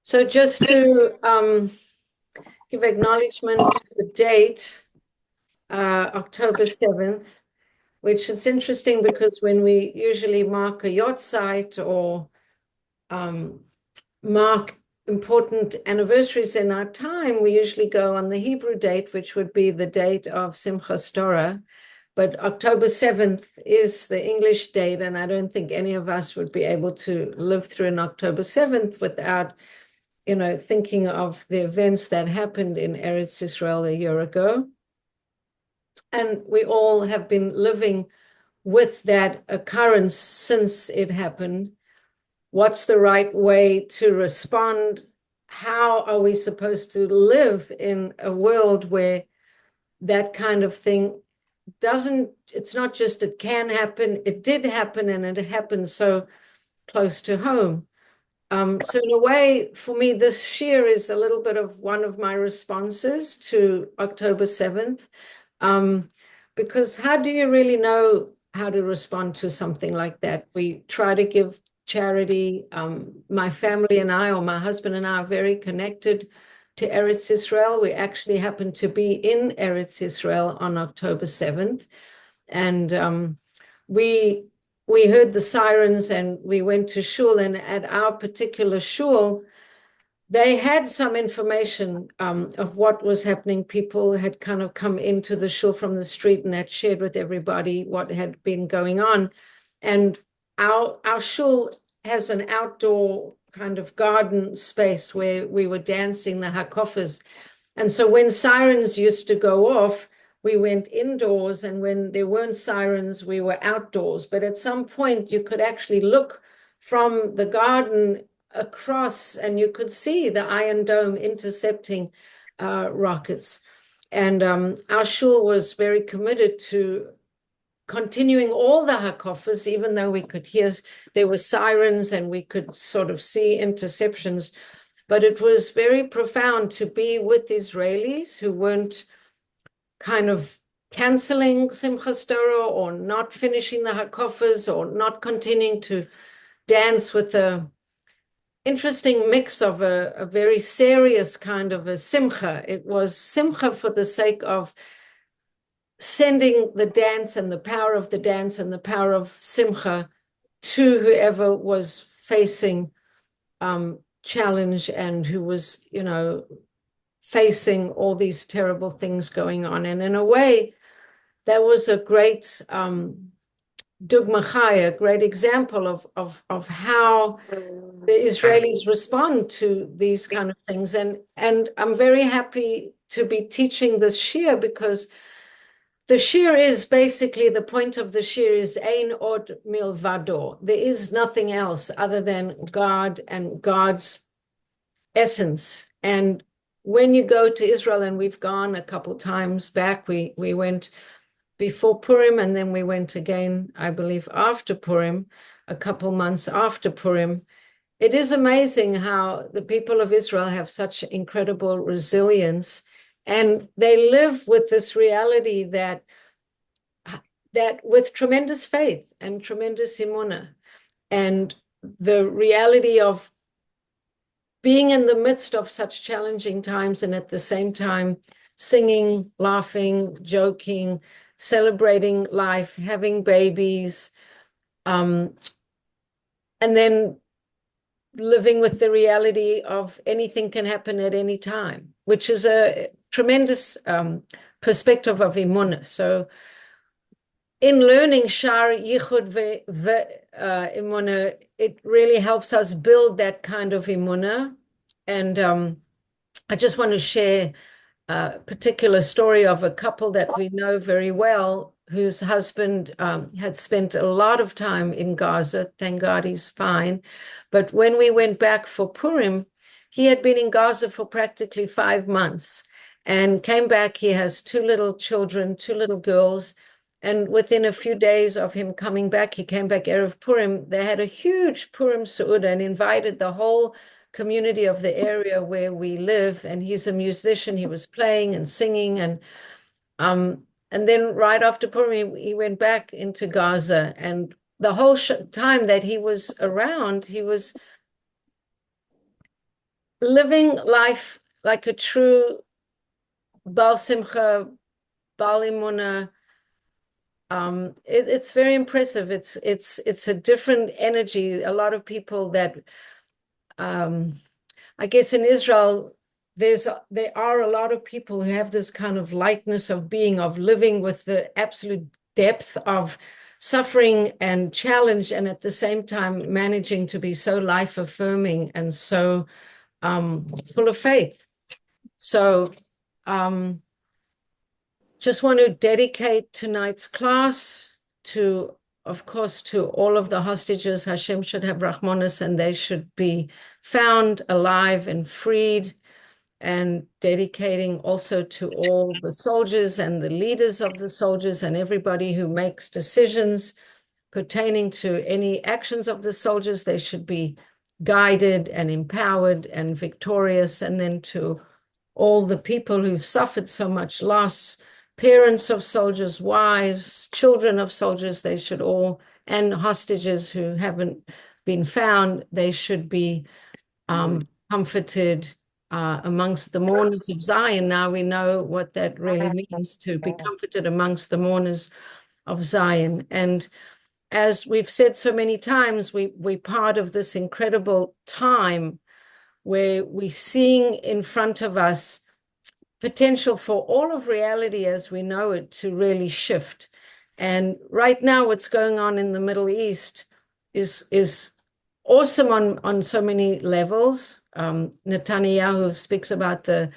So just to give acknowledgement to the date, October 7th, which is interesting because when we usually mark a yacht site or um, mark important anniversaries in our time, we usually go on the Hebrew date, which would be the date of Simchas Torah. But October 7th is the English date, and I don't think any of us would be able to live through an October 7th without thinking of the events that happened in Eretz Israel a year ago. And we all have been living with that occurrence since it happened. What's the right way to respond? How are we supposed to live in a world where that kind of thing it's not just it can happen, it did happen, and it happened so close to home. So in a way, for me, this shiur is a little bit of one of my responses to October 7th, because how do you really know how to respond to something like that? We try to give charity. My family and I, or my husband and I, are very connected to Eretz Israel. We actually happen to be in Eretz Israel on October 7th. And we heard the sirens and we went to shul, and at our particular shul, they had some information of what was happening. People had kind of come into the shul from the street and had shared with everybody what had been going on. And our shul has an outdoor kind of garden space where we were dancing the hakofas. And so when sirens used to go off, we went indoors, and when there weren't sirens, we were outdoors. But at some point, you could actually look from the garden across, and you could see the Iron Dome intercepting rockets. And our shul was very committed to continuing all the hakofas, even though we could hear there were sirens and we could sort of see interceptions. But it was very profound to be with Israelis who weren't kind of canceling Simchas Torah or not finishing the hakofas or not continuing to dance with a interesting mix of a very serious kind of a simcha. It was simcha for the sake of sending the dance and the power of the dance and the power of simcha to whoever was facing challenge and who was, facing all these terrible things going on. And in a way, that was a great dugma chaya, a great example of how the Israelis respond to these kind of things. And I'm very happy to be teaching this shiur, because the shiur is basically, the point of the shiur is ein od milvado. There is nothing else other than God and God's essence. And when you go to Israel, and we've gone a couple times back, we went before Purim, and then we went again, I believe, after Purim, a couple months after Purim. It is amazing how the people of Israel have such incredible resilience, and they live with this reality that with tremendous faith and tremendous emunah, and the reality of being in the midst of such challenging times, and at the same time singing, laughing, joking, celebrating life, having babies, and then living with the reality of anything can happen at any time, which is a tremendous perspective of emunah. So in learning Shaar Yichud emunah, it really helps us build that kind of emunah. And I just want to share a particular story of a couple that we know very well, whose husband had spent a lot of time in Gaza. Thank God he's fine. But when we went back for Purim, he had been in Gaza for practically 5 months and came back. He has 2 little children, 2 little girls. And within a few days of him coming back, he came back Erev Purim. They had a huge Purim Seudah and invited the whole community of the area where we live. And he's a musician. He was playing and singing. And then right after Purim, he went back into Gaza. And the whole time that he was around, he was living life like a true Baal Simcha, Baal Emunah. It's very impressive. It's a different energy. A lot of people that I guess in Israel, there are a lot of people who have this kind of lightness of being, of living with the absolute depth of suffering and challenge, and at the same time managing to be so life affirming and so full of faith. So just want to dedicate tonight's class to, of course, to all of the hostages. Hashem should have Rahmanas, and they should be found alive and freed, and dedicating also to all the soldiers and the leaders of the soldiers and everybody who makes decisions pertaining to any actions of the soldiers. They should be guided and empowered and victorious. And then to all the people who've suffered so much loss, parents of soldiers, wives, children of soldiers, they should all, and hostages who haven't been found, they should be comforted amongst the mourners of Zion. Now we know what that really means, to be comforted amongst the mourners of Zion. And as we've said so many times, we're part of this incredible time where we're seeing in front of us potential for all of reality as we know it to really shift. And right now, what's going on in the Middle East is awesome on so many levels. Netanyahu speaks about the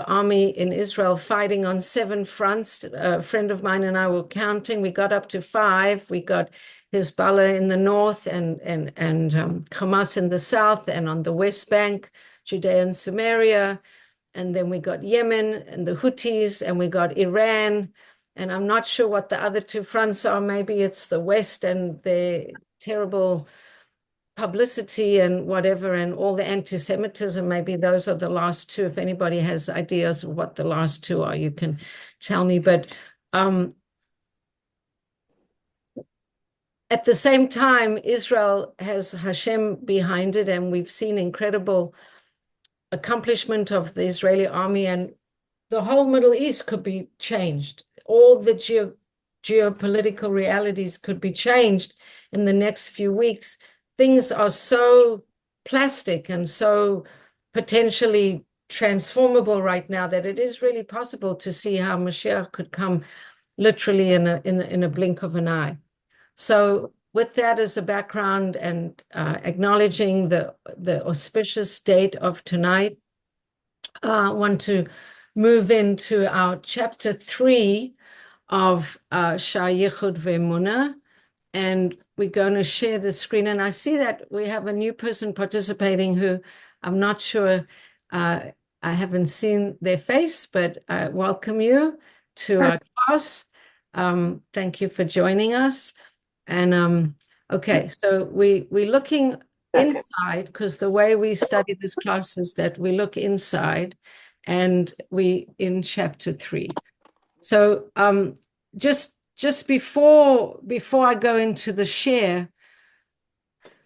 army in Israel fighting on 7 fronts. A friend of mine and I were counting. We got up to 5. We got Hezbollah in the north and Hamas in the south, and on the West Bank, Judea and Samaria. And then we got Yemen and the Houthis, and we got Iran. And I'm not sure what the other 2 fronts are. Maybe it's the West and their terrible publicity and whatever, and all the anti-Semitism. Maybe those are the last 2. If anybody has ideas of what the last 2 are, you can tell me. But at the same time, Israel has Hashem behind it, and we've seen incredible accomplishment of the Israeli army, and the whole Middle East could be changed. All the geopolitical realities could be changed in the next few weeks. Things are so plastic and so potentially transformable right now that it is really possible to see how Mashiach could come literally in a blink of an eye. So with that as a background and acknowledging the auspicious date of tonight, I want to move into our chapter 3 of Shaar Yichud ve'emunah, and we're going to share the screen. And I see that we have a new person participating who I'm not sure, I haven't seen their face, but I welcome you to our class. Thank you for joining us. And okay, so we're looking inside, because the way we study this class is that we look inside, and we in chapter 3. So just before I go into the share,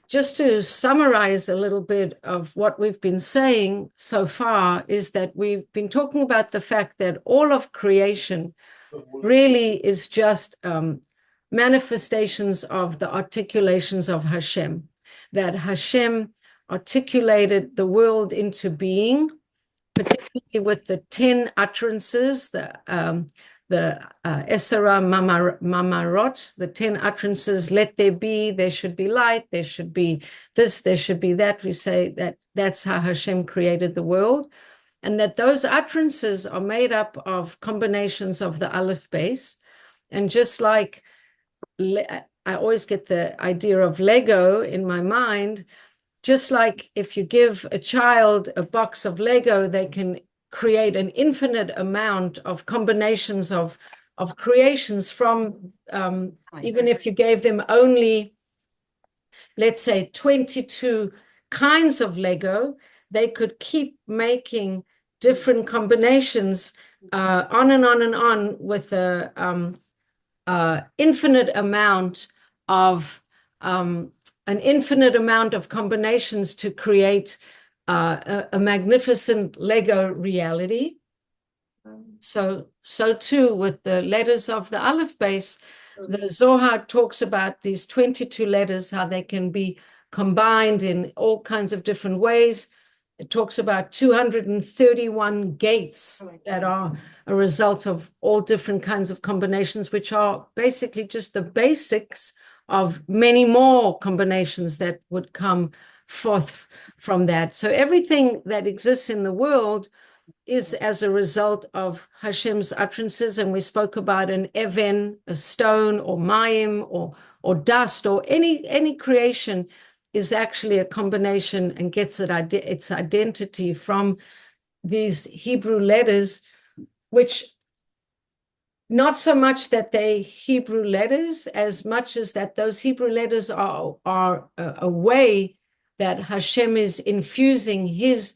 just to summarize a little bit of what we've been saying so far, is that we've been talking about the fact that all of creation really is just manifestations of the articulations of Hashem, that Hashem articulated the world into being, particularly with the 10 utterances, the Esara Mamarot, the 10 utterances. Let there be, there should be light, there should be this, there should be that. We say that that's how Hashem created the world, and that those utterances are made up of combinations of the Aleph base. And just like I always get the idea of Lego in my mind, just like if you give a child a box of Lego, they can create an infinite amount of combinations of creations from, even if you gave them only, let's say, 22 kinds of Lego, they could keep making different combinations on and on and on, with a infinite amount of an infinite amount of combinations to create a magnificent Lego reality. So too with the letters of the Aleph base, the Zohar talks about these 22 letters, how they can be combined in all kinds of different ways. It talks about 231 gates that are a result of all different kinds of combinations, which are basically just the basics of many more combinations that would come forth from that. So everything that exists in the world is as a result of Hashem's utterances, and we spoke about an even, a stone, or mayim, or dust, or any creation is actually a combination and gets its identity from these Hebrew letters, which not so much that they Hebrew letters, as much as that those Hebrew letters are a way that Hashem is infusing his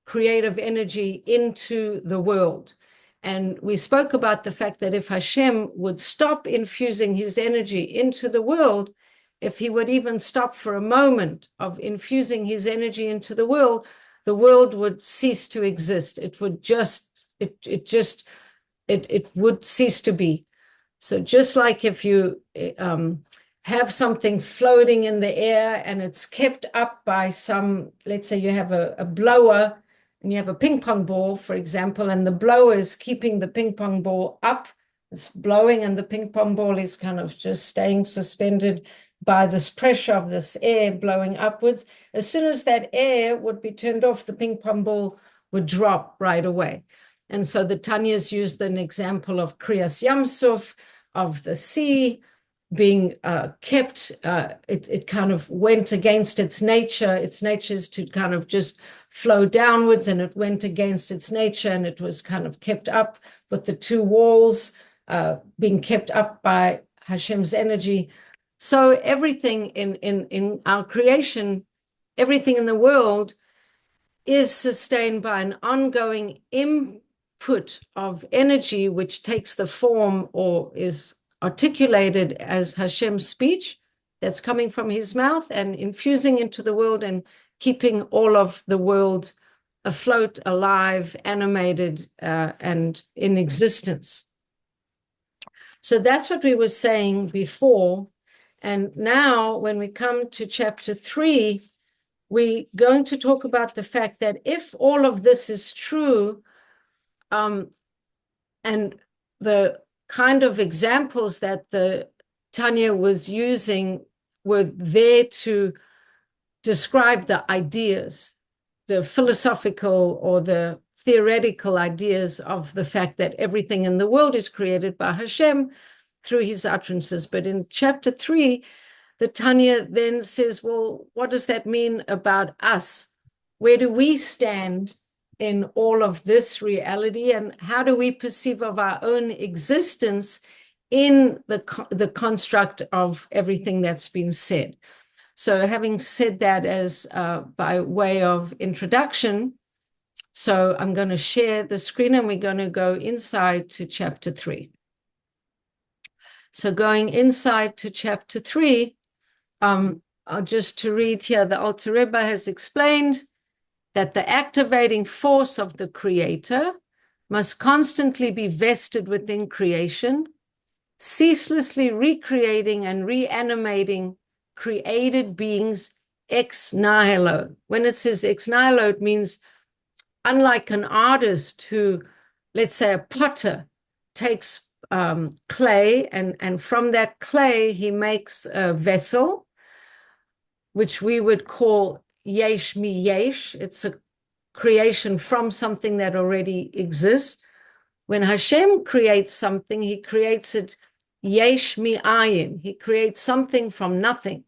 creative energy into the world. And we spoke about the fact that if Hashem would stop infusing his energy into the world, if he would even stop for a moment of infusing his energy into the world would cease to exist. It would cease to be. So just like if you have something floating in the air and it's kept up by some, let's say you have a blower and you have a ping pong ball, for example, and the blower is keeping the ping pong ball up, it's blowing, and the ping pong ball is kind of just staying suspended by this pressure of this air blowing upwards. As soon as that air would be turned off, the ping pong ball would drop right away. And so the Tanya's used an example of Kriyas Yamsuf, of the sea being kept. It kind of went against its nature. Its nature is to kind of just flow downwards, and it went against its nature, and it was kind of kept up with the two walls being kept up by Hashem's energy. So everything in our creation, everything in the world is sustained by an ongoing input of energy, which takes the form or is articulated as Hashem's speech that's coming from his mouth and infusing into the world and keeping all of the world afloat, alive, animated, and in existence. So that's what we were saying before. And now when we come to chapter 3, we're going to talk about the fact that if all of this is true, and the kind of examples that the Tanya was using were there to describe the ideas, the philosophical or the theoretical ideas of the fact that everything in the world is created by Hashem through his utterances. But in chapter 3, the Tanya then says, well, what does that mean about us? Where do we stand in all of this reality, and how do we perceive of our own existence in the construct of everything that's been said? So having said that as by way of introduction, so I'm going to share the screen and we're going to go inside to chapter 3. So going inside to chapter 3, just to read here, the Alter Rebbe has explained that the activating force of the Creator must constantly be vested within creation, ceaselessly recreating and reanimating created beings ex nihilo. When it says ex nihilo, it means unlike an artist who, let's say a potter, takes clay and from that clay he makes a vessel, which we would call yesh mi yesh. It's a creation from something that already exists. When Hashem creates something, he creates it yesh mi ayin. He creates something from nothing.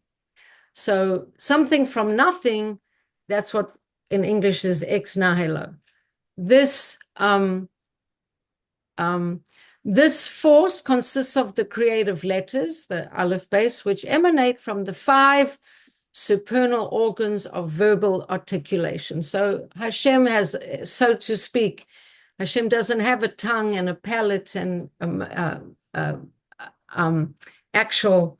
So something from nothing, that's what in English is ex nihilo. This force consists of the creative letters, the Aleph base, which emanate from the 5 supernal organs of verbal articulation. So Hashem has, so to speak, Hashem doesn't have a tongue and a palate and actual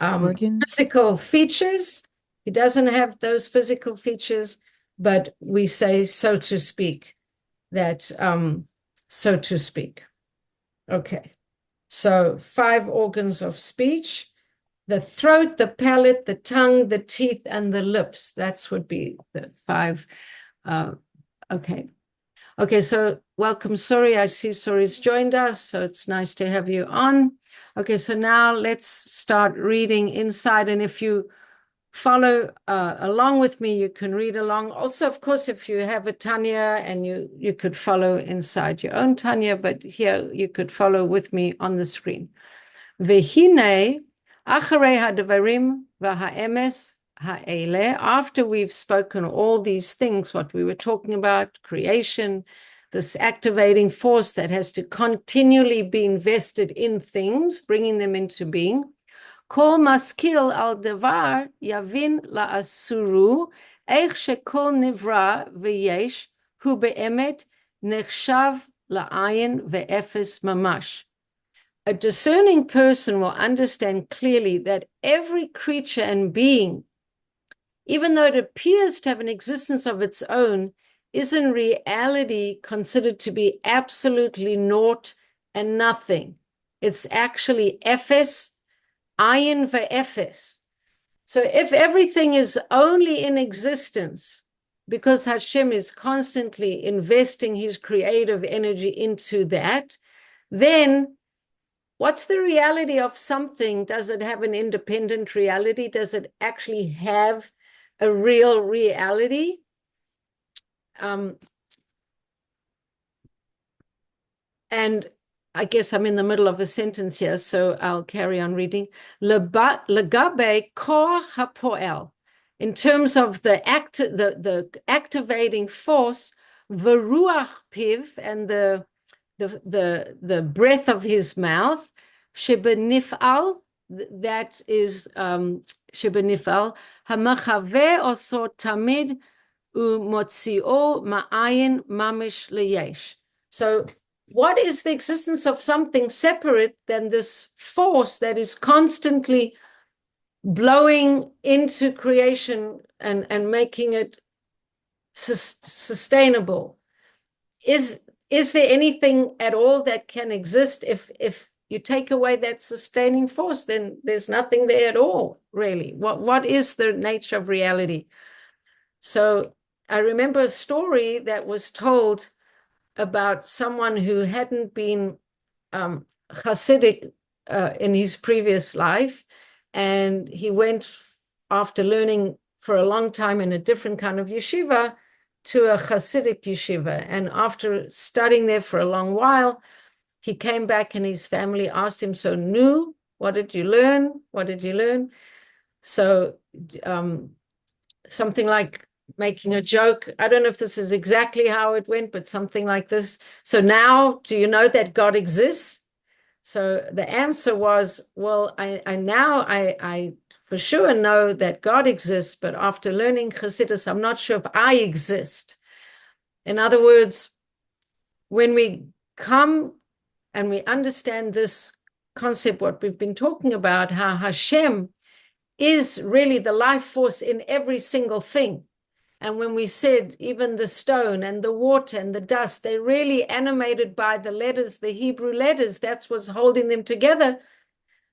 Organs. physical features. He doesn't have those physical features, but we say, so to speak, that, so to speak. Okay. So 5 organs of speech: the throat, the palate, the tongue, the teeth, and the lips. That's would be the 5. Okay. Okay, so welcome, Suri. I see Suri's joined us, so it's nice to have you on. Okay, so now let's start reading inside. And if you follow along with me, you can read along. Also, of course, if you have a Tanya, and you could follow inside your own Tanya, but here you could follow with me on the screen. Vehine, acharei hadvarim v'ha'emes ha'ele, after we've spoken all these things, what we were talking about, creation, this activating force that has to continually be invested in things, bringing them into being. Kol maskil al devar yavin la'asuru, eich shekol nivra v'yesh, hu be'emet nechshav la'ayin ve'efes mamash. A discerning person will understand clearly that every creature and being, even though it appears to have an existence of its own, is in reality considered to be absolutely naught and nothing. It's actually Ephes, ayin ve'Ephes. So if everything is only in existence because Hashem is constantly investing his creative energy into that, then what's the reality of something? Does it have an independent reality? Does it actually have a real reality? And I guess I'm in the middle of a sentence here, so I'll carry on reading. Legabe kor hapoel, in terms of the activating force, v'ruach piv, and the breath of his mouth, shebenifal, that is shebenifal, hamachave oso tamid umotzio ma'ayin mamish leyesh. So what is the existence of something separate than this force that is constantly blowing into creation and making it sustainable? Is there anything at all that can exist? If you take away that sustaining force, then there's nothing there at all, really. What is the nature of reality? So I remember a story that was told about someone who hadn't been Hasidic in his previous life, and he went, after learning for a long time in a different kind of yeshiva, to a Hasidic yeshiva. And after studying there for a long while, he came back and his family asked him, so Nu, what did you learn? What did you learn? So something like making a joke. I don't know if this is exactly how it went, but something like this. So now, do you know that God exists? So the answer was, well, I for sure know that God exists, but after learning Chassidus, I'm not sure if I exist. In other words, when we come and we understand this concept, what we've been talking about, how Hashem is really the life force in every single thing. And when we said even the stone and the water and the dust, they're really animated by the letters, the Hebrew letters. That's what's holding them together.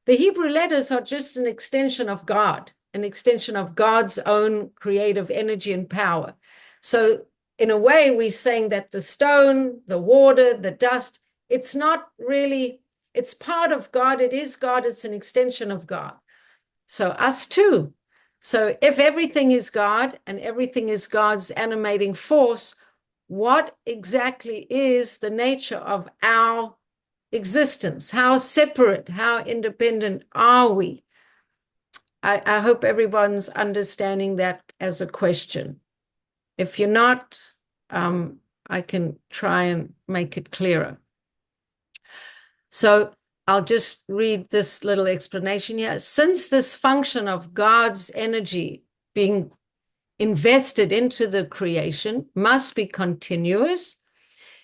The Hebrew letters are just an extension of God, an extension of God's own creative energy and power. So in a way, we're saying that the stone, the water, the dust, it's not really, it's part of God. It is God. It's an extension of God. So us too. So if everything is God and everything is God's animating force, what exactly is the nature of our existence? How separate, how independent are we? I hope everyone's understanding that as a question. If you're not, I can try and make it clearer. So I'll just read this little explanation here. Since this function of God's energy being invested into the creation must be continuous,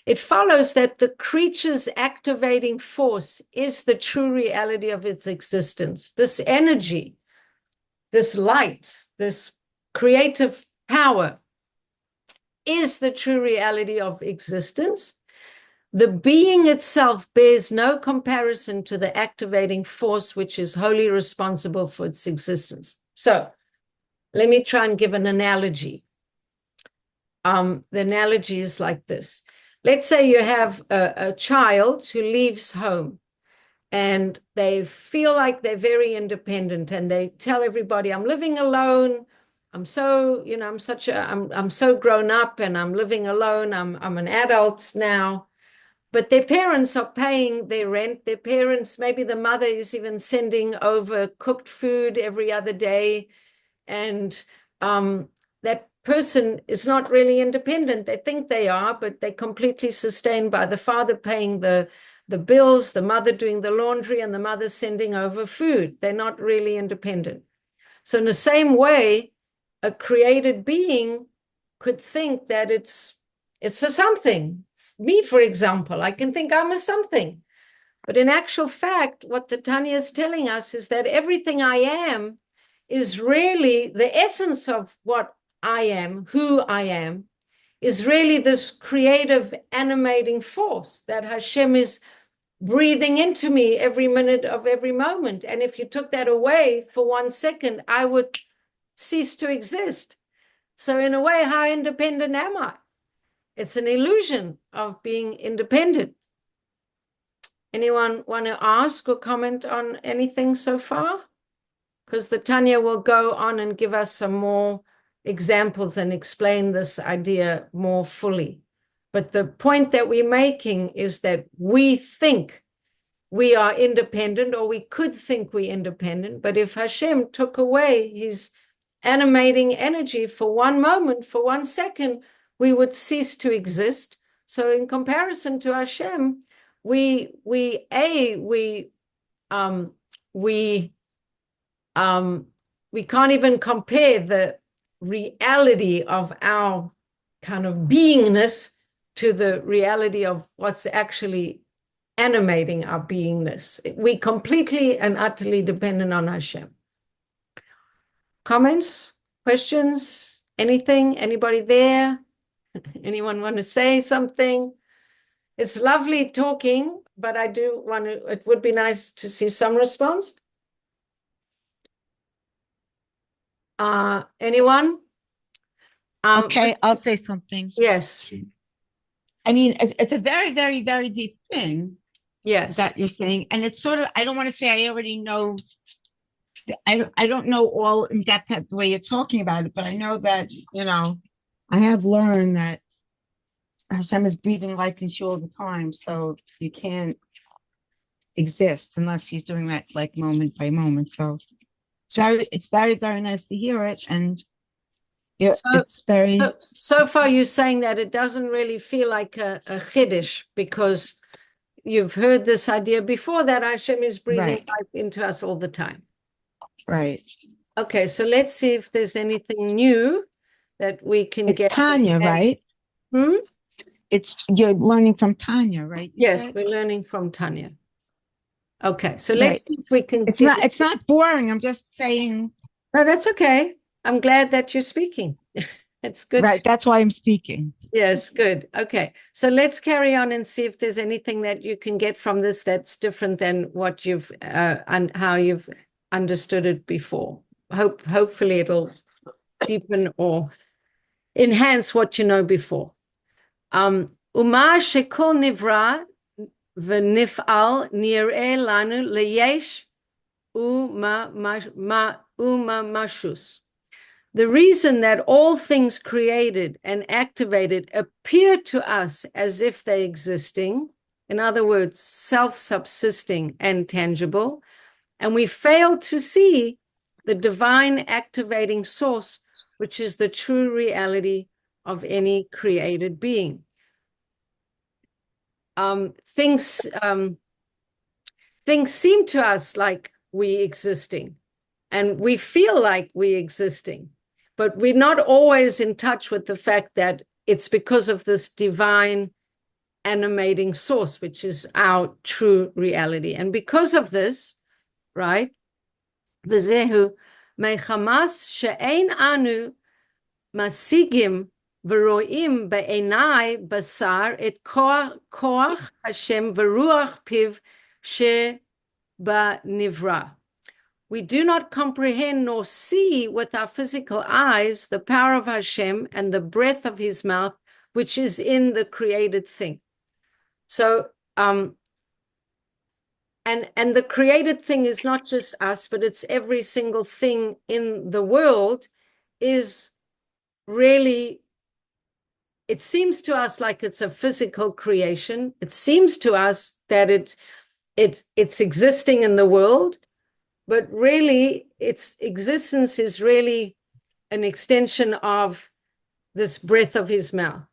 it follows that the creature's activating force is the true reality of its existence. This energy, this light, this creative power is the true reality of existence. The being itself bears no comparison to the activating force which is wholly responsible for its existence. So let me try and give an analogy. The analogy is like this. Let's say you have a child who leaves home and they feel like they're very independent and they tell everybody, I'm living alone. I'm so, I'm so grown up and I'm living alone. I'm an adult now. But their parents are paying their rent. Their parents, maybe the mother is even sending over cooked food every other day. And that person is not really independent. They think they are, but they're completely sustained by the father paying the bills, the mother doing the laundry, and the mother sending over food. They're not really independent. So in the same way, a created being could think that it's a something. Me, for example, I can think I'm a something. But in actual fact, what the Tanya is telling us is that everything I am is really the essence of what I am, who I am, is really this creative animating force that Hashem is breathing into me every minute of every moment. And if you took that away for 1 second, I would cease to exist. So in a way, how independent am I? It's an illusion of being independent. Anyone want to ask or comment on anything so far? Because the Tanya will go on and give us some more examples and explain this idea more fully. But the point that we're making is that we think we are independent, or we could think we're independent. But if Hashem took away his animating energy for 1 moment, for 1 second, we would cease to exist. So in comparison to Hashem, we can't even compare the reality of our kind of beingness to the reality of what's actually animating our beingness. We completely and utterly dependent on Hashem. Comments, questions, anything? Anybody there? Anyone want to say something? It's lovely talking, but I do want to, it would be nice to see some response. Anyone? Okay, I'll say something. Yes. I mean, it's a very, very, very deep thing Yes. that you're saying. And it's sort of, I don't want to say I already know, I don't know all in depth the way you're talking about it, but I know that, I have learned that Hashem is breathing life into you all the time. So you can't exist unless he's doing that like moment by moment. So it's very, very nice to hear it. And it's very. So far you're saying that it doesn't really feel like a chiddush because you've heard this idea before that Hashem is breathing life into us all the time. Right. Okay, so let's see if there's anything new that we can It's get. Tanya, right? You're learning from Tanya, right? Yes, we're learning from Tanya. Okay, so let's see if we can it's see. It's not boring. I'm just saying. No, that's okay. I'm glad that you're speaking. It's good. Right, that's why I'm speaking. Yes, good. Okay, so let's carry on and see if there's anything that you can get from this that's different than what you've and how you've understood it before. Hopefully it'll deepen or enhance what you know before. Uma shekol nivra v'nif'al nir'eh lanu leyesh mashus. The reason that all things created and activated appear to us as if they're existing, in other words, self-subsisting and tangible, and we fail to see the divine activating source, which is the true reality of any created being. Things seem to us like we existing, and we feel like we existing, but we're not always in touch with the fact that it's because of this divine animating source, which is our true reality. And because of this, right, v'zehu mechamas she'ein anu masigim v'roim be'enai basar et koach Hashem v'ruach piv she'banivra. We do not comprehend nor see with our physical eyes the power of Hashem and the breath of his mouth, which is in the created thing. So, and the created thing is not just us, but it's every single thing in the world is really, it seems to us like it's a physical creation. It seems to us that it's existing in the world, but really its existence is really an extension of this breath of his mouth.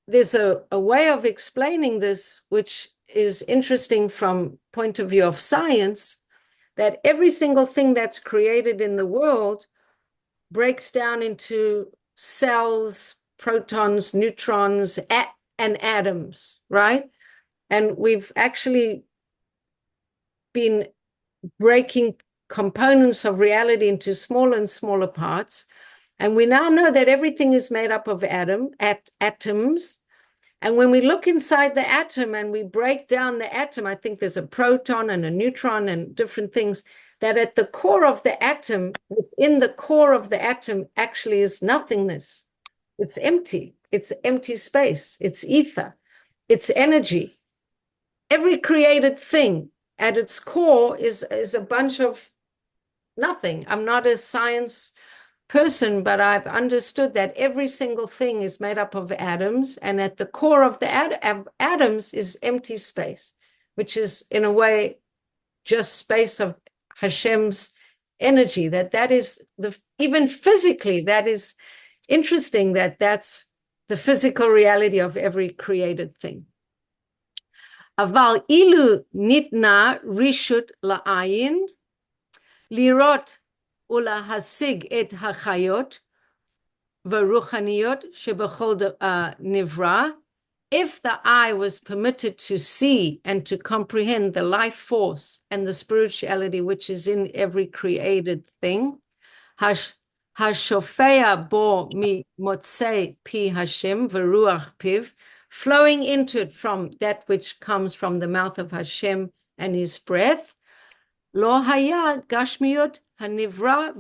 There's a way of explaining this, which is interesting from point of view of science, that every single thing that's created in the world breaks down into cells, protons, neutrons, and atoms, right? And we've actually been breaking components of reality into smaller and smaller parts. And we now know that everything is made up of atoms. And when we look inside the atom and we break down the atom, I think there's a proton and a neutron and different things, that at the core of the atom, within the core of the atom, actually is nothingness. It's empty. It's empty space. It's ether. It's energy. Every created thing at its core is a bunch of nothing. I'm not a science person, but I've understood that every single thing is made up of atoms, and at the core of the atoms is empty space, which is in a way just space of Hashem's energy. That is even physically, that is interesting, that's the physical reality of every created thing. Aval ilu nitna rishut la'ayin lirot ulahasig et hachayot v'ruchaniyot shebechol nivra. If the eye was permitted to see and to comprehend the life force and the spirituality which is in every created thing, hashofea bo mi motzei pi Hashem v'ruach piv, flowing into it from that which comes from the mouth of Hashem and his breath, lo haya gashmiyot hanivra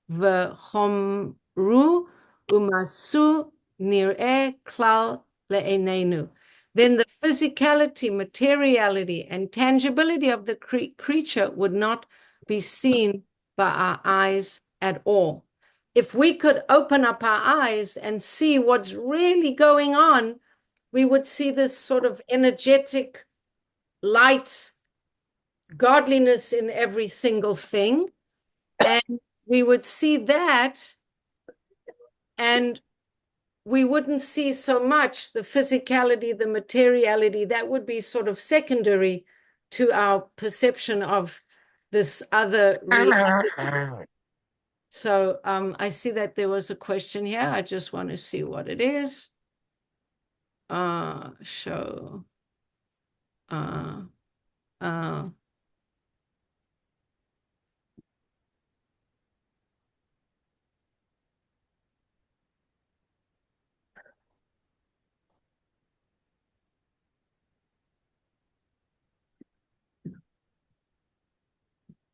v'chomru umasu nir'eh klal le'enenu. Then the physicality, materiality, and tangibility of the creature would not be seen by our eyes at all. If we could open up our eyes and see what's really going on, we would see this sort of energetic light, godliness in every single thing. And we would see that, and we wouldn't see so much the physicality, the materiality. That would be sort of secondary to our perception of this other reality. So I see that there was a question here. I just want to see what it is. Show.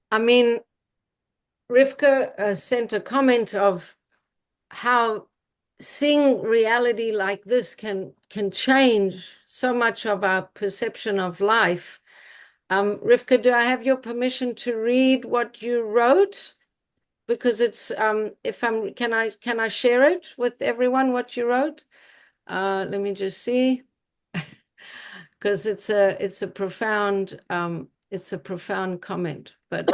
I mean, Rivka sent a comment of how seeing reality like this can change so much of our perception of life. Rivka, do I have your permission to read what you wrote? Because it's can I share it with everyone what you wrote? Let me just see, because it's a profound comment, but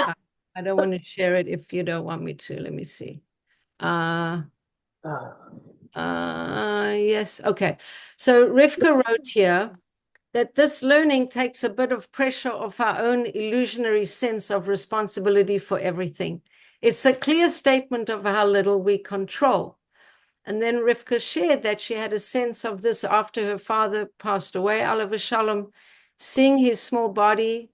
I don't want to share it if you don't want me to. Let me see. Yes, okay. So Rivka wrote here that this learning takes a bit of pressure off our own illusionary sense of responsibility for everything. It's a clear statement of how little we control. And then Rivka shared that she had a sense of this after her father passed away, Alav Shalom, seeing his small body,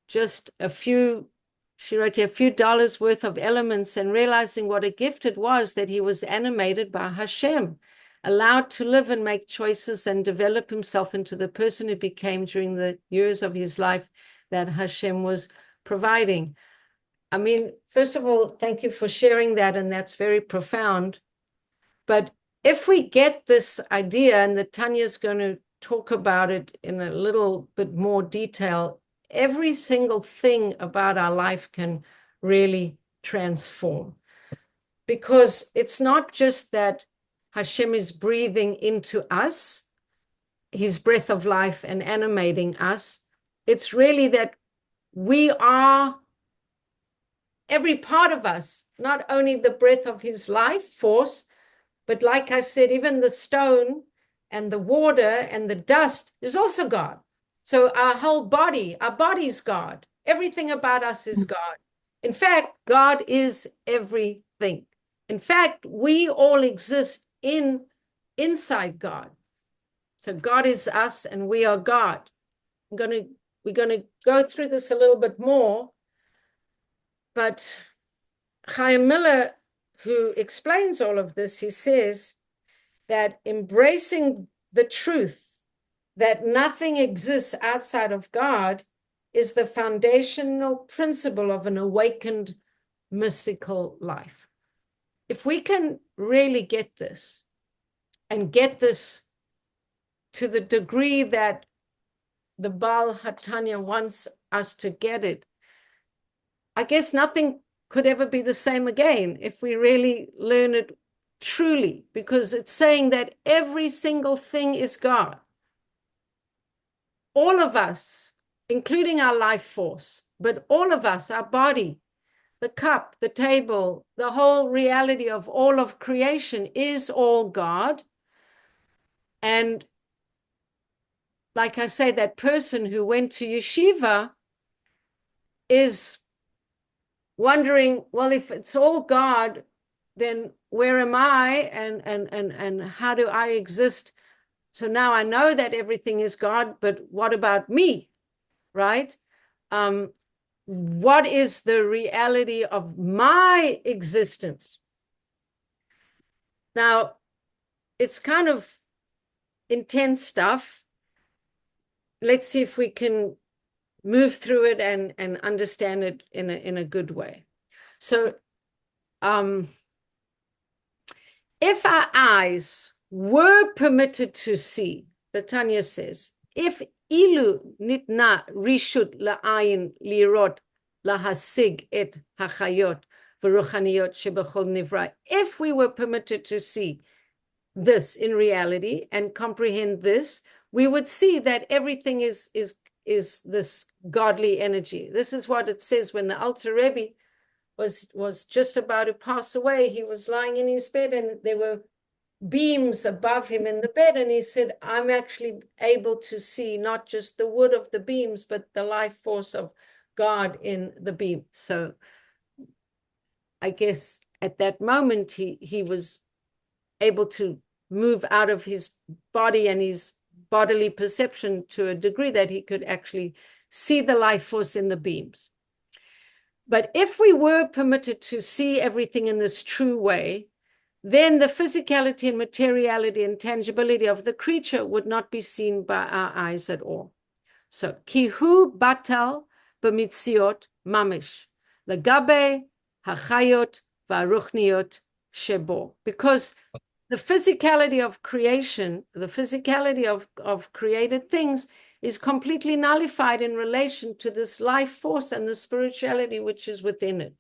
just a few, she wrote here, a few dollars worth of elements, and realizing what a gift it was that he was animated by Hashem, allowed to live and make choices and develop himself into the person he became during the years of his life that Hashem was providing. I mean, first of all, thank you for sharing that, and that's very profound. But if we get this idea, and the Tanya's going to talk about it in a little bit more detail, every single thing about our life can really transform. Because it's not just that Hashem is breathing into us, his breath of life, and animating us. It's really that we are, every part of us, not only the breath of his life force, but like I said, even the stone and the water and the dust is also God. So our whole body, our body's God. Everything about us is God. In fact, God is everything. In fact, we all exist inside God. So God is us and we are God. We're going to go through this a little bit more. But Chaim Miller, who explains all of this, he says that embracing the truth that nothing exists outside of God is the foundational principle of an awakened mystical life. If we can really get this, and get this to the degree that the Baal HaTanya wants us to get it, I guess nothing could ever be the same again if we really learn it truly, because it's saying that every single thing is God. All of us, including our life force, but all of us, our body, the cup, the table, the whole reality of all of creation is all God. And like I say, that person who went to yeshiva is wondering, well, if it's all God, then where am I, and how do I exist? So now I know that everything is God, but what about me, right? What is the reality of my existence? Now, it's kind of intense stuff. Let's see if we can move through it and understand it in a good way. So, if our eyes were permitted to see, the Tanya says, if ilu nitna rishut la'ayin lirot lahasig et hachayot v'ruchaniyot shebechol nivra, if we were permitted to see this in reality and comprehend this, we would see that everything is this godly energy. This is what it says when the Alter Rebbe was just about to pass away. He was lying in his bed and there were beams above him in the bed, and he said, I'm actually able to see not just the wood of the beams, but the life force of God in the beam. So I guess at that moment he was able to move out of his body and his bodily perception to a degree that he could actually see the life force in the beams. But if we were permitted to see everything in this true way, then the physicality and materiality and tangibility of the creature would not be seen by our eyes at all. So, kihu batal b'mitziot mamish, legabe hachayot v'aruchniot shebo. Because the physicality of creation, the physicality of created things is completely nullified in relation to this life force and the spirituality which is within it.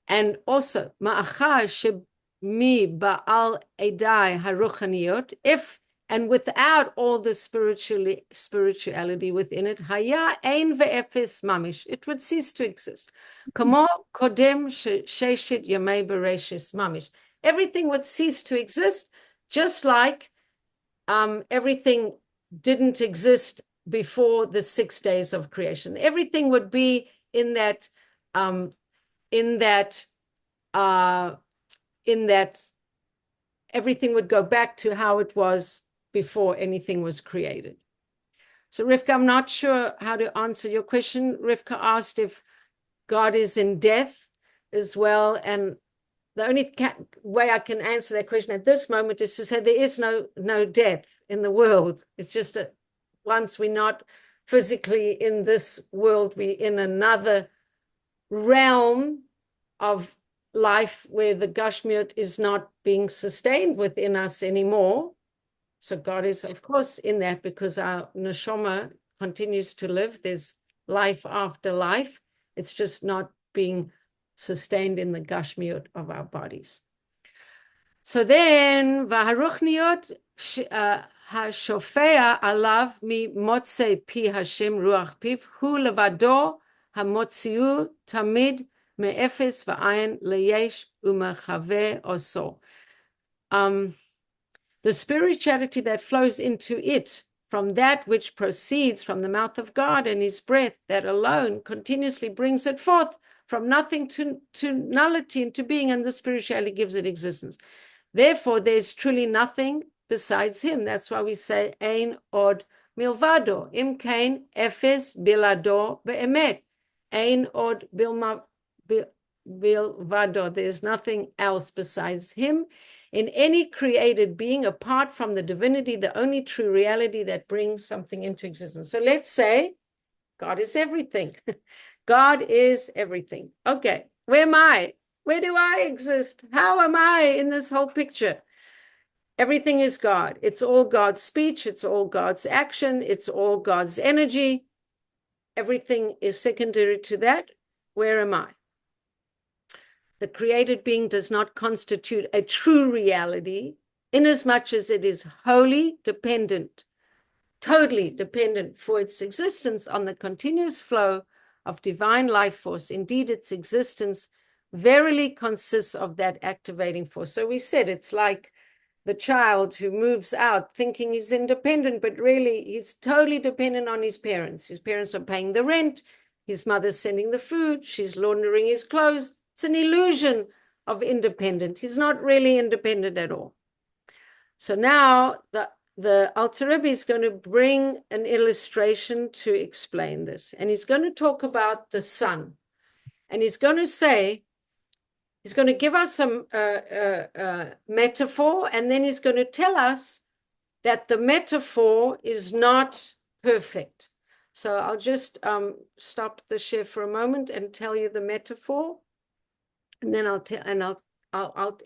And also, ma'achar shemi ba'al edai haruchaniyot, if and without all the spirituality within it, haya ein ve'efes mamish, it would cease to exist. Kamo kodem sheshit yamei bereshis mamish, everything would cease to exist, just like everything didn't exist before the 6 days of creation. Everything would be in that in that everything would go back to how it was before anything was created. So Rivka, I'm not sure how to answer your question. Rivka asked if God is in death as well. And the only way I can answer that question at this moment is to say there is no death in the world. It's just that once we're not physically in this world, we're in another realm of life where the Gashmiut is not being sustained within us anymore. So God is, of course, in that because our neshama continues to live. There's life after life. It's just not being sustained in the Gashmiut of our bodies. So then, Vaharuchniot hashofea alav mi motze pi Hashem ruach piv hu levado hamotziu tamid me'efes va'ayin leyesh umechave oso. The spirituality that flows into it from that which proceeds from the mouth of God and his breath, that alone continuously brings it forth from nothing to nullity into being, and the spirituality gives it existence. Therefore, there's truly nothing besides him. That's why we say, Ein od milvado, im kain efes bilado be'emet. Ein od bilvado. There's nothing else besides him. In any created being, apart from the divinity, the only true reality that brings something into existence. So let's say God is everything. God is everything. Okay, where am I? Where do I exist? How am I in this whole picture? Everything is God. It's all God's speech. It's all God's action. It's all God's energy. Everything is secondary to that. Where am I? The created being does not constitute a true reality inasmuch as it is wholly dependent, totally dependent for its existence on the continuous flow of divine life force. Indeed, its existence verily consists of that activating force. So we said it's like the child who moves out thinking he's independent, but really he's totally dependent on his parents. His parents are paying the rent, his mother's sending the food, she's laundering his clothes. It's an illusion of independent. He's not really independent at all. So now the Alter Rebbe is going to bring an illustration to explain this. And he's going to talk about the sun. And he's going to say, he's going to give us some metaphor, and then he's going to tell us that the metaphor is not perfect. So I'll just stop the share for a moment and tell you the metaphor. And then I'll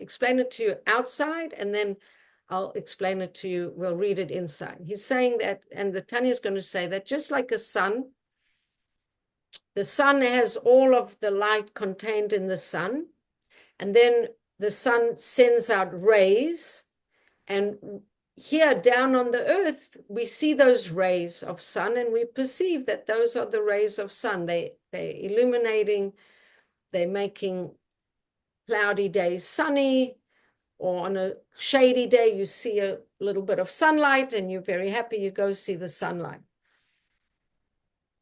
explain it to you outside, and then I'll explain it to you. We'll read it inside. He's saying that, and the Tanya is going to say that just like a sun, the sun has all of the light contained in the sun, and then the sun sends out rays, and here down on the earth, we see those rays of sun, and we perceive that those are the rays of sun. They're illuminating, they're making cloudy days sunny, or on a shady day, you see a little bit of sunlight and you're very happy, you go see the sunlight.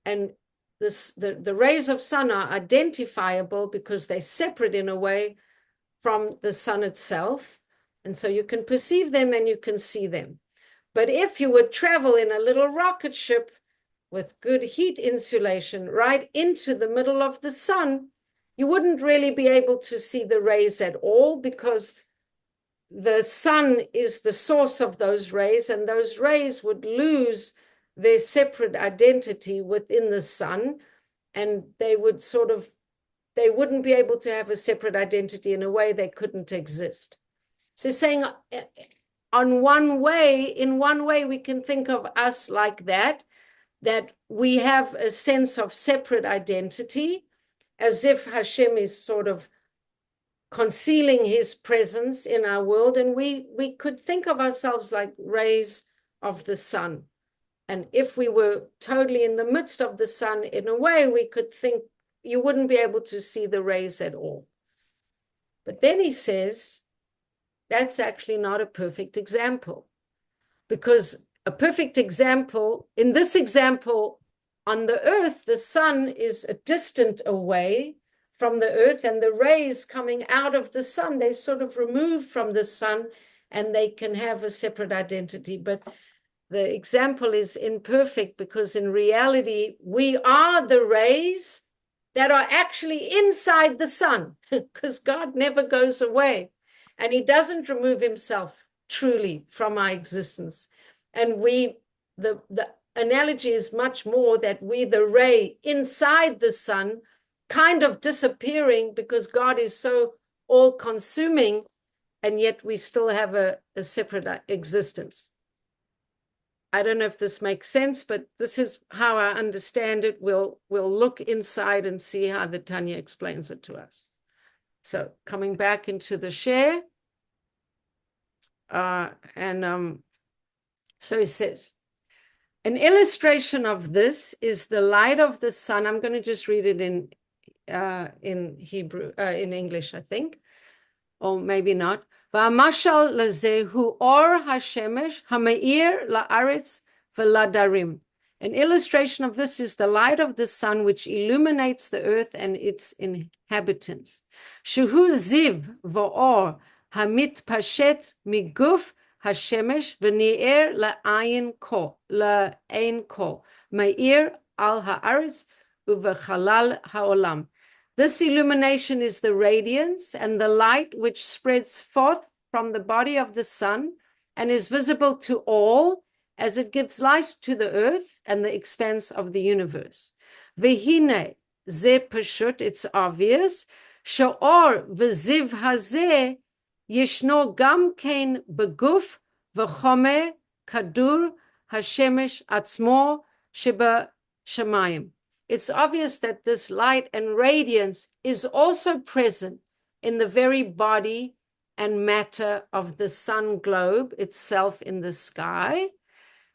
And the rays of sun are identifiable because they're separate in a way from the sun itself. And so you can perceive them and you can see them. But if you would travel in a little rocket ship with good heat insulation right into the middle of the sun, you wouldn't really be able to see the rays at all, because the sun is the source of those rays, and those rays would lose their separate identity within the sun, and they wouldn't be able to have a separate identity. In a way, they couldn't exist. So saying in one way, we can think of us like that we have a sense of separate identity, as if Hashem is sort of concealing his presence in our world, and we could think of ourselves like rays of the sun. And if we were totally in the midst of the sun, in a way, we could think you wouldn't be able to see the rays at all. But then he says, that's actually not a perfect example, because a perfect example, in this example, on the earth, the sun is a distant away from the earth, and the rays coming out of the sun, they're sort of removed from the sun, and they can have a separate identity. But the example is imperfect, because in reality, we are the rays that are actually inside the sun, because God never goes away, and he doesn't remove himself truly from our existence. And the analogy is much more that we, the ray inside the sun, kind of disappearing because God is so all-consuming, and yet we still have a separate existence. I don't know if this makes sense, but this is how I understand it. We'll look inside and see how the Tanya explains it to us. So coming back into the share, so he says, an illustration of this is the light of the sun. I'm going to just read it in Hebrew, in English, I think, or maybe not. V'amashal lezehu or hashemesh hameir la'aretz v'ladarim. An illustration of this is the light of the sun, which illuminates the earth and its inhabitants. Shehu ziv v'or hamit pashet miguf hashemesh v'ni'er la'ayin kol meir al ha'aretz uv'chalal ha'olam. This illumination is the radiance and the light which spreads forth from the body of the sun and is visible to all as it gives light to the earth and the expanse of the universe. Vehine ze peshut, it's obvious. She'or v'ziv hazeh yishno gam kein beguf v'chome kadur hashemesh atzmo sheba shemayim. It's obvious that this light and radiance is also present in the very body and matter of the sun globe itself in the sky.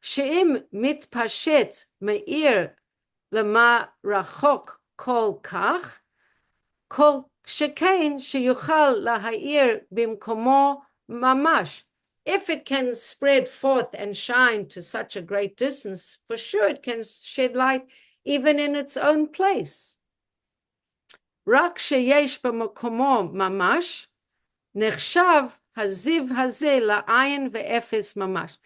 She'im mitpashet me'ir lema rachok kol kach, kol shekain sheyuchal laha'ir bimkomo mamash. If it can spread forth and shine to such a great distance, for sure it can shed light even in its own place. Rak sheyesh b'makomo mamash, nechshav haziv hazeh la'ayin ve'efes mamash.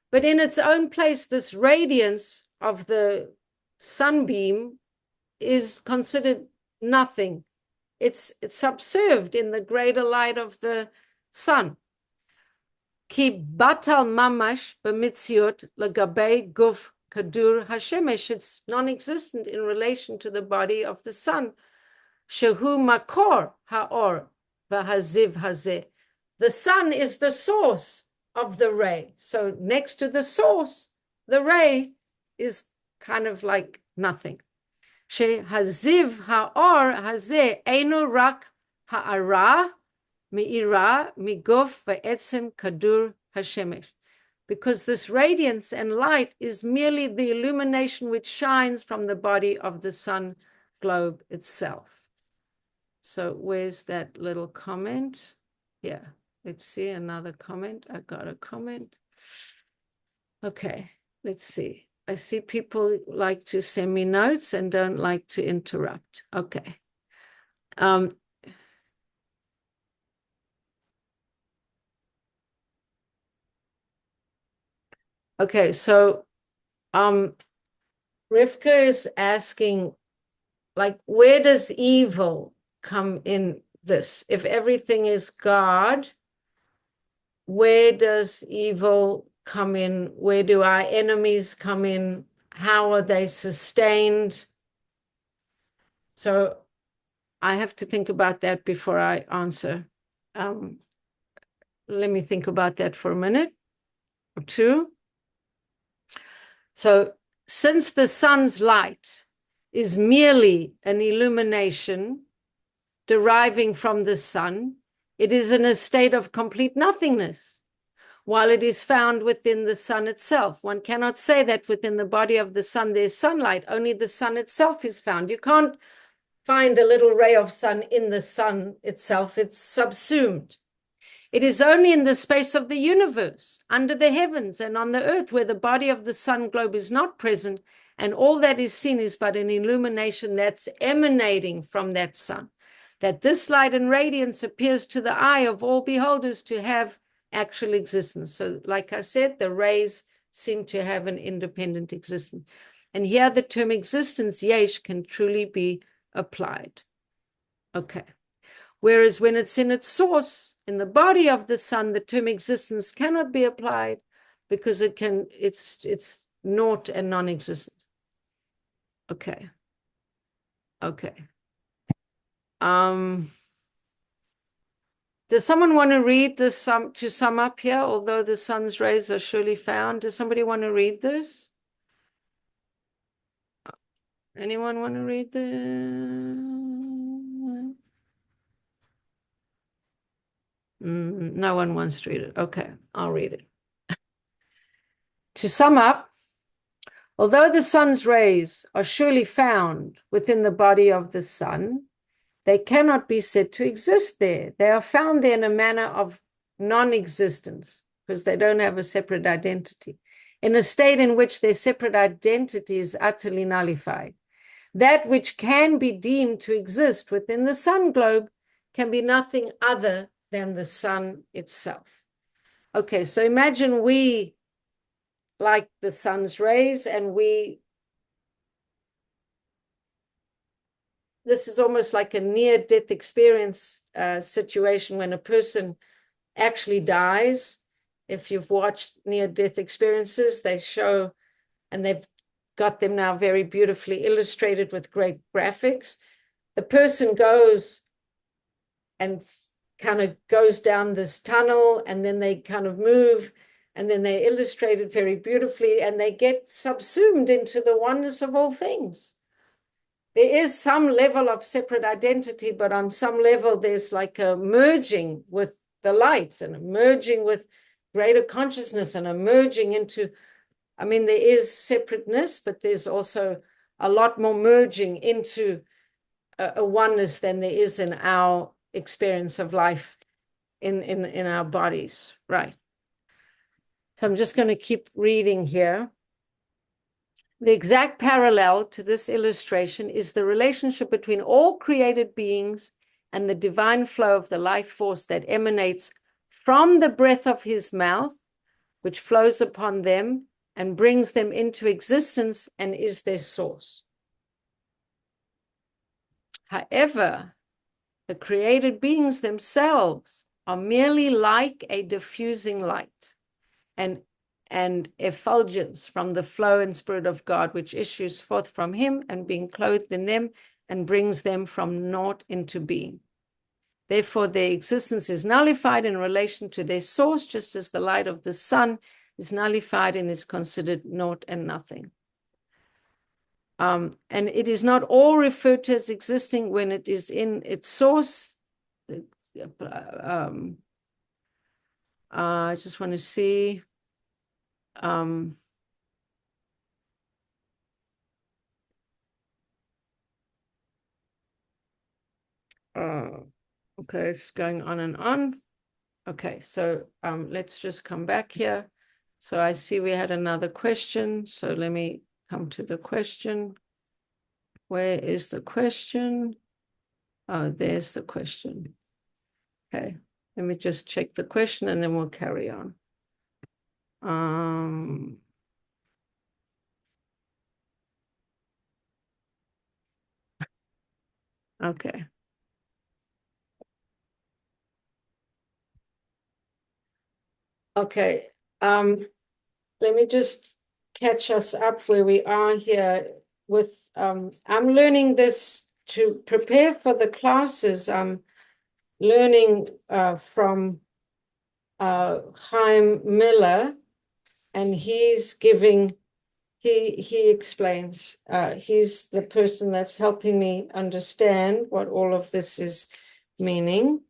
But in its own place, this radiance of the sunbeam is considered nothing. It's subserved in the greater light of the sun. Ki batal mamash b'mitziut lagabe guf kadur hashemesh, it's non-existent in relation to the body of the sun. Shehu makor haor v'haziv hazeh. The sun is the source of the ray. So next to the source, the ray is kind of like nothing. She haziv haor hazeh einu rak ha'ara mi'ira miguf v'etzem kadur hashemesh. Because this radiance and light is merely the illumination which shines from the body of the sun globe itself. So where's that little comment? Yeah, let's see another comment. I got a comment. Okay, let's see. I see people like to send me notes and don't like to interrupt. Okay. Okay, so Rivka is asking, like, where does evil come in this? If everything is God, where does evil come in? Where do our enemies come in? How are they sustained? So I have to think about that before I answer. Let me think about that for a minute or two. So since the sun's light is merely an illumination deriving from the sun, it is in a state of complete nothingness, while it is found within the sun itself. One cannot say that within the body of the sun there's sunlight, only the sun itself is found. You can't find a little ray of sun in the sun itself, it's subsumed. It is only in the space of the universe, under the heavens and on the earth, where the body of the sun globe is not present, and all that is seen is but an illumination that's emanating from that sun. that this light and radiance appears to the eye of all beholders to have actual existence. So, like I said, the rays seem to have an independent existence. And here the term existence, yesh, can truly be applied. Okay. Whereas when it's in its source, in the body of the sun, the term existence cannot be applied because it's naught and non-existent. Okay. Okay. Does someone want to read this to sum up here? Although the sun's rays are surely found, does somebody want to read this? Anyone want to read the? No one wants to read it. Okay, I'll read it. To sum up, although the sun's rays are surely found within the body of the sun, they cannot be said to exist there. They are found there in a manner of non-existence because they don't have a separate identity, in a state in which their separate identity is utterly nullified. That which can be deemed to exist within the sun globe can be nothing other than the sun itself. Okay, so imagine we like the sun's rays, and this is almost like a near-death experience situation when a person actually dies. If you've watched near-death experiences, they show, and they've got them now very beautifully illustrated with great graphics. The person goes and kind of goes down this tunnel, and then they kind of move, and then they illustrate it very beautifully, and they get subsumed into the oneness of all things. There is some level of separate identity, but on some level, there's like a merging with the lights and a merging with greater consciousness and a merging into, I mean, there is separateness, but there's also a lot more merging into a oneness than there is in our experience of life in our bodies, right? So I'm just going to keep reading here. The exact parallel to this illustration is the relationship between all created beings and the divine flow of the life force that emanates from the breath of his mouth, which flows upon them and brings them into existence and is their source. However, the created beings themselves are merely like a diffusing light and effulgence from the flow and spirit of God, which issues forth from him and being clothed in them and brings them from naught into being. Therefore, their existence is nullified in relation to their source, just as the light of the sun is nullified and is considered naught and nothing. And it is not all referred to as existing when it is in its source. I just want to see. Okay, it's going on and on. Okay, so let's just come back here. So I see we had another question. So let me come to the question. Where is the question? Oh, there's the question. Okay, let me just check the question and then we'll carry on. Okay. Okay. Let me just catch us up where we are here with, I'm learning this to prepare for the classes. I'm learning from Chaim Miller, and he's giving, he explains, he's the person that's helping me understand what all of this is meaning.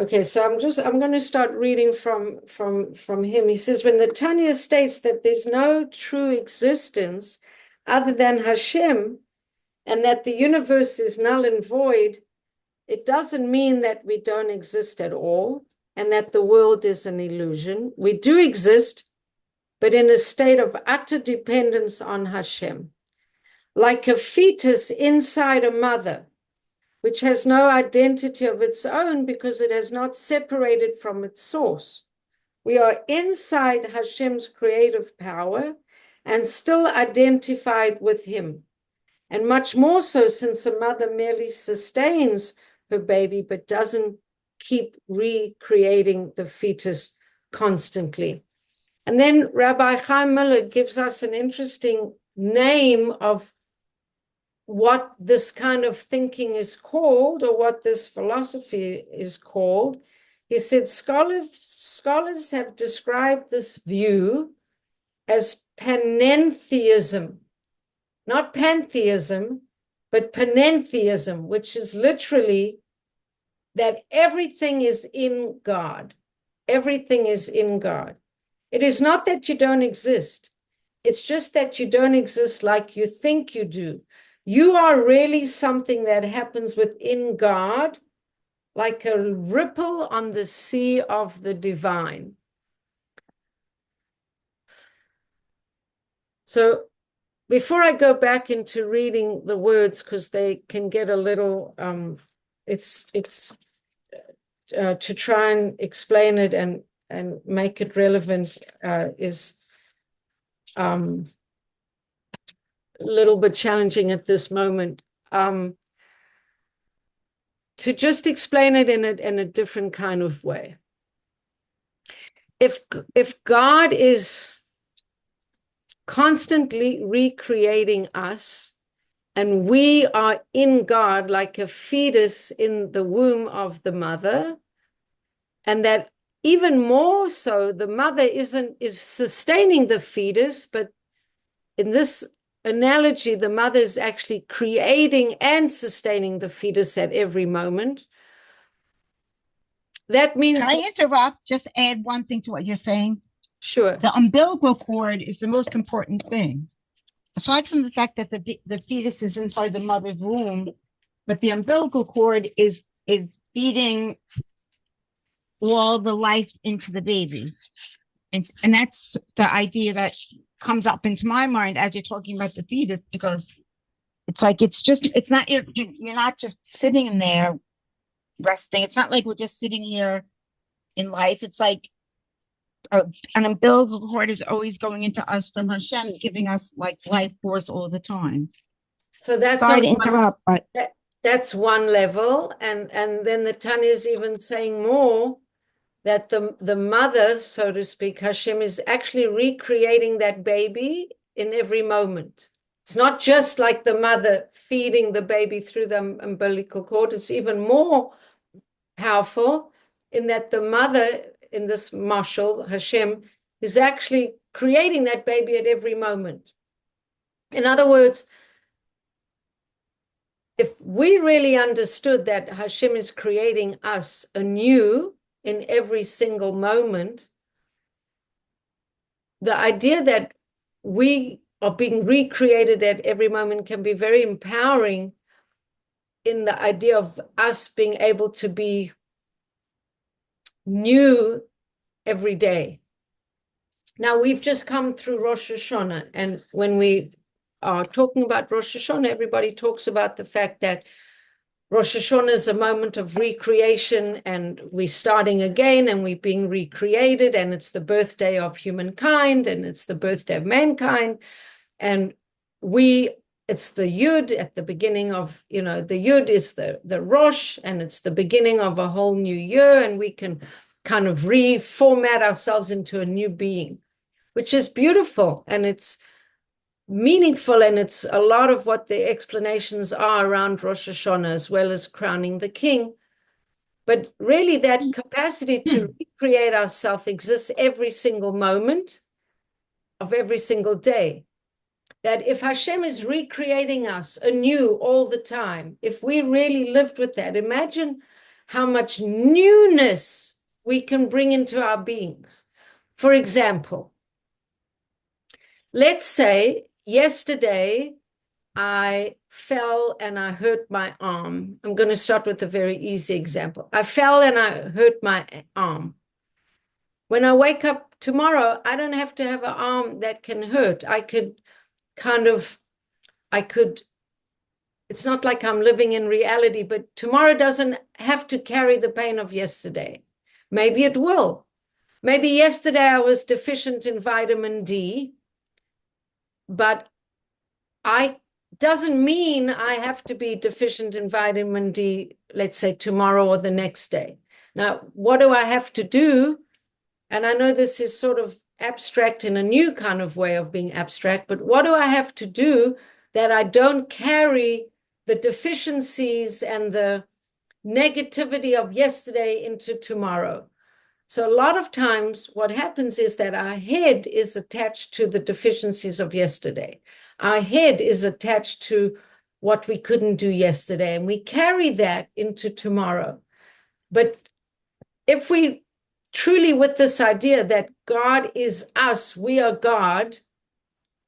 Okay, so I'm going to start reading from him. He says, when the Tanya states that there's no true existence other than Hashem, and that the universe is null and void, it doesn't mean that we don't exist at all. and that the world is an illusion. We do exist, but in a state of utter dependence on Hashem, like a fetus inside a mother, which has no identity of its own because it has not separated from its source. We are inside Hashem's creative power and still identified with him. And much more so since a mother merely sustains her baby, but doesn't keep recreating the fetus constantly. And then Rabbi Chaim Miller gives us an interesting name of what this kind of thinking is called, or what this philosophy is called. He said scholars have described this view as panentheism, not pantheism, but panentheism, which is literally that everything is in God. Everything is in God. It is not that you don't exist. It's just that you don't exist like you think you do. You are really something that happens within God, like a ripple on the sea of the divine. So before I go back into reading the words, because they can get a little, it's to try and explain it and make it relevant is a little bit challenging at this moment. To just explain it in a different kind of way. If God is constantly recreating us, and we are in God like a fetus in the womb of the mother, and that even more so, the mother is sustaining the fetus, but in this analogy, the mother is actually creating and sustaining the fetus at every moment. That means Can I interrupt? Just add one thing to what you're saying. sure. The umbilical cord is the most important thing. Aside from the fact that the fetus is inside the mother's womb, but the umbilical cord is feeding all the life into the baby. And that's the idea that comes up into my mind as you're talking about the fetus, because it's like it's not you're not just sitting there resting. It's not like we're just sitting here in life. It's like an umbilical cord is always going into us from Hashem, giving us like life force all the time. So that's Sorry on to interrupt, but that's one level, and then the Tanya is even saying more, that the mother, so to speak, Hashem, is actually recreating that baby in every moment. It's not just like the mother feeding the baby through the umbilical cord. It's even more powerful in that the mother in this mashal, Hashem, is actually creating that baby at every moment. In other words, if we really understood that Hashem is creating us anew in every single moment, the idea that we are being recreated at every moment can be very empowering in the idea of us being able to be new every day. Now, we've just come through Rosh Hashanah, and when we are talking about Rosh Hashanah, everybody talks about the fact that Rosh Hashanah is a moment of recreation, and we're starting again, and we're being recreated, and it's the birthday of humankind, and it's the birthday of mankind, and it's the Yud at the beginning of, the Yud is the Rosh, and it's the beginning of a whole new year, and we can kind of reformat ourselves into a new being, which is beautiful, and it's meaningful, and it's a lot of what the explanations are around Rosh Hashanah, as well as crowning the king. But really, that capacity to recreate ourselves exists every single moment of every single day. That if Hashem is recreating us anew all the time, if we really lived with that, imagine how much newness we can bring into our beings. For example, let's say yesterday I fell and I hurt my arm. I'm going to start with a very easy example. I fell and I hurt my arm. When I wake up tomorrow, I don't have to have an arm that can hurt. I could kind of, I could, it's not like I'm living in reality, but tomorrow doesn't have to carry the pain of yesterday. Maybe it will. Maybe yesterday I was deficient in vitamin D, but I doesn't mean I have to be deficient in vitamin D, let's say tomorrow or the next day. Now, what do I have to do? And I know this is sort of abstract in a new kind of way of being abstract, but what do I have to do that I don't carry the deficiencies and the negativity of yesterday into tomorrow? So a lot of times what happens is that our head is attached to the deficiencies of yesterday. Our head is attached to what we couldn't do yesterday, and we carry that into tomorrow. But if we truly, with this idea that God is us, we are God,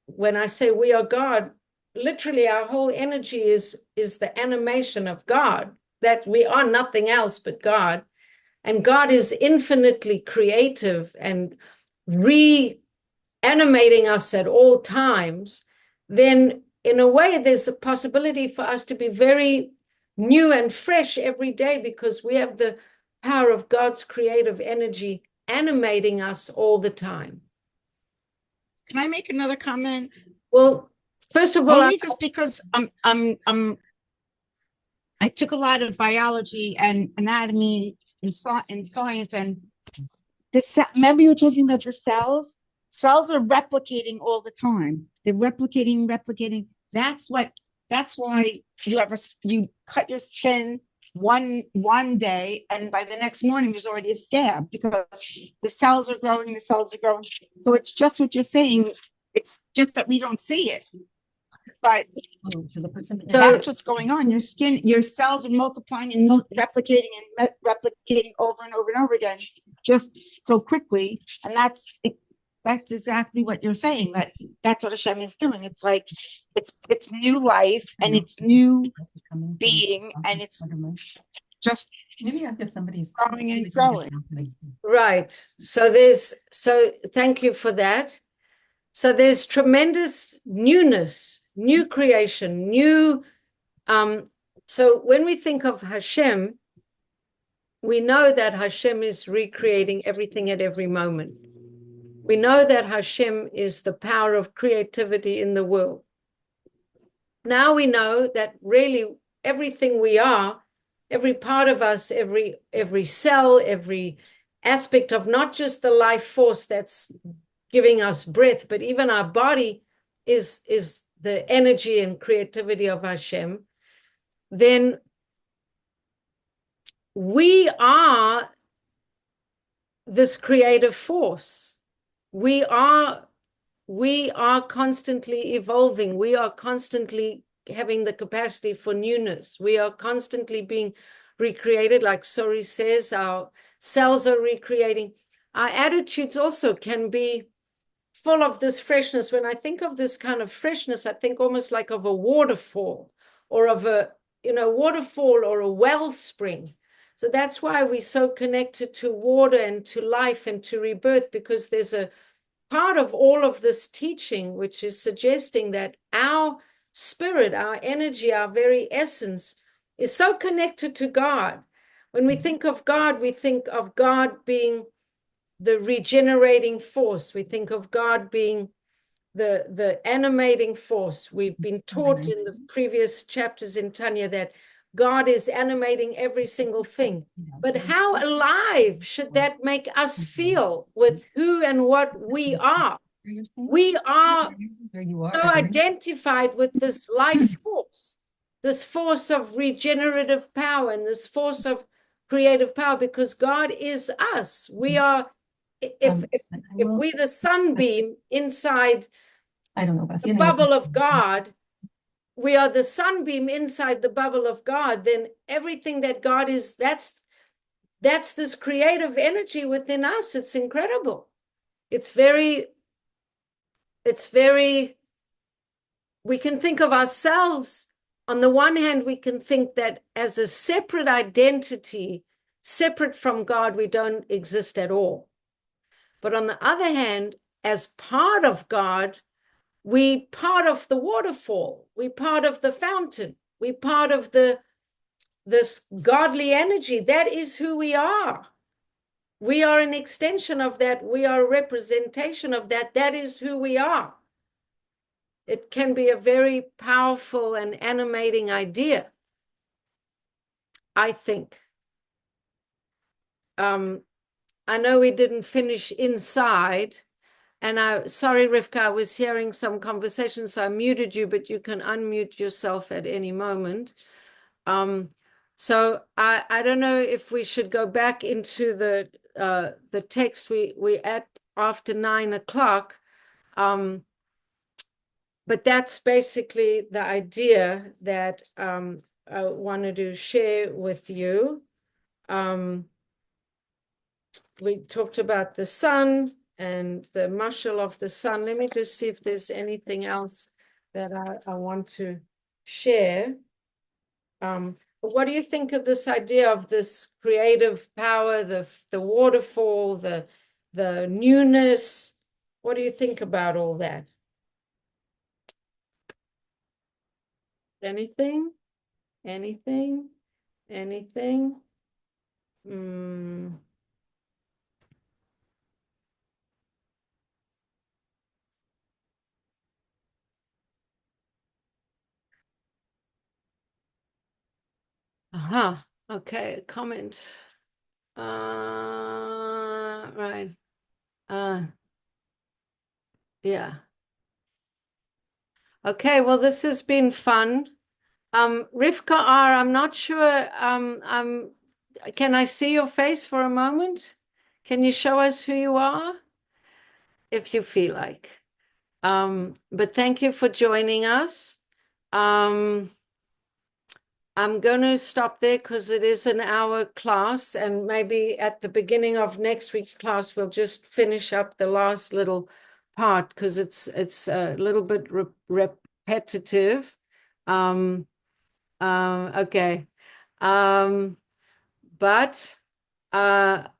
when I say we are God, literally our whole energy is the animation of God, that we are nothing else but God. And God is infinitely creative and reanimating us at all times, then in a way, there's a possibility for us to be very new and fresh every day because we have the power of God's creative energy animating us all the time. Can I make another comment? Well, first of all, Only just because I took a lot of biology and anatomy and science, and this. Remember, you were talking about your cells. Cells are replicating all the time. They're replicating. That's what. That's why you cut your skin one day, and by the next morning there's already a scab because the cells are growing. The cells are growing. So it's just what you're saying. It's just that we don't see it. But that's what's going on. Your skin, your cells are multiplying and replicating and replicating over and over and over again, just so quickly. And that's exactly what you're saying. That's what Hashem is doing. It's like it's new life and it's new being and it's just growing and growing. Right. So thank you for that. So there's tremendous newness, new creation, new. So when we think of Hashem, we know that Hashem is recreating everything at every moment. We know that Hashem is the power of creativity in the world. Now we know that really everything we are, every part of us, every cell, every aspect of not just the life force that's giving us breath, but even our body is the energy and creativity of Hashem, then we are this creative force. We are constantly evolving. We are constantly having the capacity for newness. We are constantly being recreated. Like Sori says, our cells are recreating. Our attitudes also can be full of this freshness. When I think of this kind of freshness, I think almost like of a waterfall or of a waterfall or a wellspring. So that's why we're so connected to water and to life and to rebirth, because there's a part of all of this teaching which is suggesting that our spirit, our energy, our very essence is so connected to God. When we think of God, we think of God being the regenerating force. We think of God being the animating force. We've been taught in the previous chapters in Tanya that God is animating every single thing. But how alive should that make us feel with who and what we are? We are so identified with this life force, this force of regenerative power and this force of creative power, because God is us. We are, if we're the sunbeam inside the bubble of God, we are the sunbeam inside the bubble of God, then everything that God is, that's this creative energy within us. It's incredible. It's very we can think of ourselves. On the one hand, we can think that as a separate identity, separate from God, we don't exist at all. But on the other hand, as part of God, we part of the waterfall, we part of the fountain, we part of this godly energy. That is who we are. We are an extension of that. We are a representation of that. That is who we are. It can be a very powerful and animating idea, I think. I know we didn't finish inside, and sorry, Rivka, I was hearing some conversation, so I muted you, but you can unmute yourself at any moment. So I don't know if we should go back into the text. We at after 9 o'clock. But that's basically the idea that I wanted to share with you. We talked about the sun and the mashal of the sun. Let me just see if there's anything else that I want to share. But what do you think of this idea of this creative power, the waterfall, the newness? What do you think about all that? Anything? Anything? Anything? Aha. Okay. Comment. Right. Yeah. Okay. Well, this has been fun. Rivka R., I'm not sure. Can I see your face for a moment? Can you show us who you are? If you feel like. But thank you for joining us. I'm going to stop there because it is an hour class, and maybe at the beginning of next week's class, we'll just finish up the last little part because it's a little bit repetitive. Okay. But I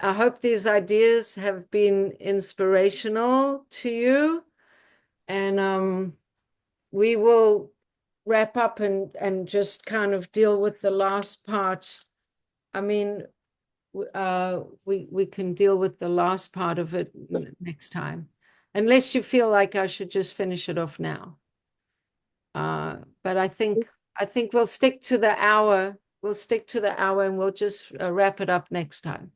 hope these ideas have been inspirational to you, and we will wrap up and just kind of deal with the last part. I mean, we can deal with the last part of it next time, unless you feel like I should just finish it off now. But I think we'll stick to the hour. We'll stick to the hour, and we'll just wrap it up next time.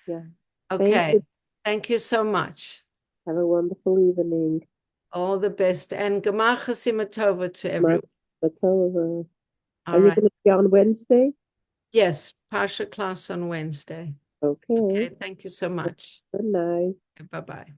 Yeah. Okay. Thank you so much. Have a wonderful evening. All the best, and Gemar Chasima Tova to everyone. Are All you right. going to be on Wednesday? Yes, Parsha class on Wednesday. Okay. Thank you so much. Good night. Bye-bye.